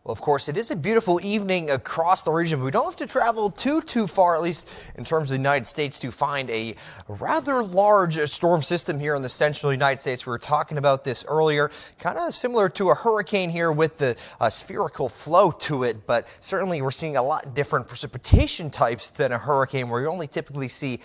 Well, of course, it is a beautiful evening across the region. We don't have to travel too far, at least in terms of the United States, to find a rather large storm system here in the central United States. We were talking about this earlier, kind of similar to a hurricane here with the spherical flow to it, but certainly we're seeing a lot different precipitation types than a hurricane, where you only typically see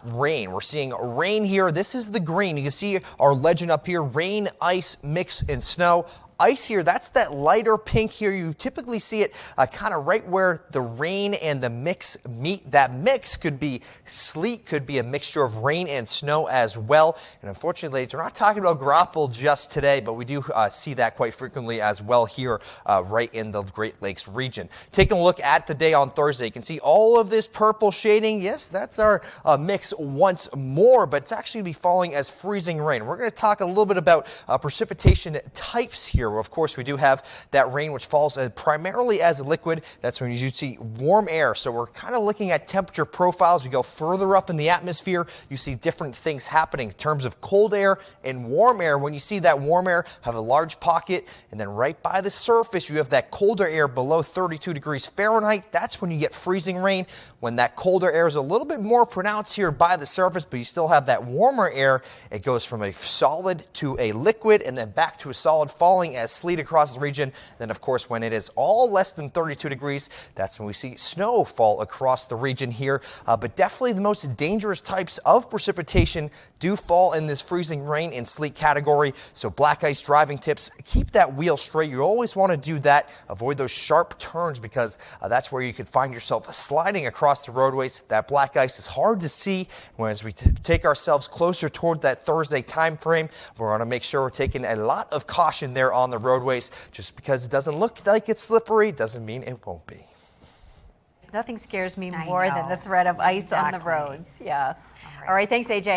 rain. We're seeing rain here. This is the green. You can see our legend up here: rain, ice, mix, and snow. Ice here, that's that lighter pink here. You typically see it kind of right where the rain and the mix meet. That mix could be sleet, could be a mixture of rain and snow as well. And unfortunately, we're not talking about grapple just today, but we do see that quite frequently as well here right in the Great Lakes region. Taking a look at the day on Thursday, you can see all of this purple shading. Yes, that's our mix once more, but it's actually going to be falling as freezing rain. We're going to talk a little bit about precipitation types here. Of course, we do have that rain which falls primarily as a liquid. That's when you see warm air. So we're kind of looking at temperature profiles. You go further up in the atmosphere, you see different things happening in terms of cold air and warm air. When you see that warm air have a large pocket, and then right by the surface you have that colder air below 32 degrees Fahrenheit. That's when you get freezing rain. When that colder air is a little bit more pronounced here by the surface, but you still have that warmer air, it goes from a solid to a liquid and then back to a solid, falling as sleet across the region. Then, of course, when it is all less than 32 degrees, that's when we see snow fall across the region here. But definitely the most dangerous types of precipitation do fall in this freezing rain and sleet category. So black ice driving tips: keep that wheel straight. You always want to do that. Avoid those sharp turns, because that's where you could find yourself sliding across the roadways. That black ice is hard to see. As we take ourselves closer toward that Thursday time frame, we want to make sure we're taking a lot of caution there on the roadways. Just because it doesn't look like it's slippery doesn't mean it won't be. Nothing scares me more than the threat of ice on the roads. Yeah. All right, thanks, AJ.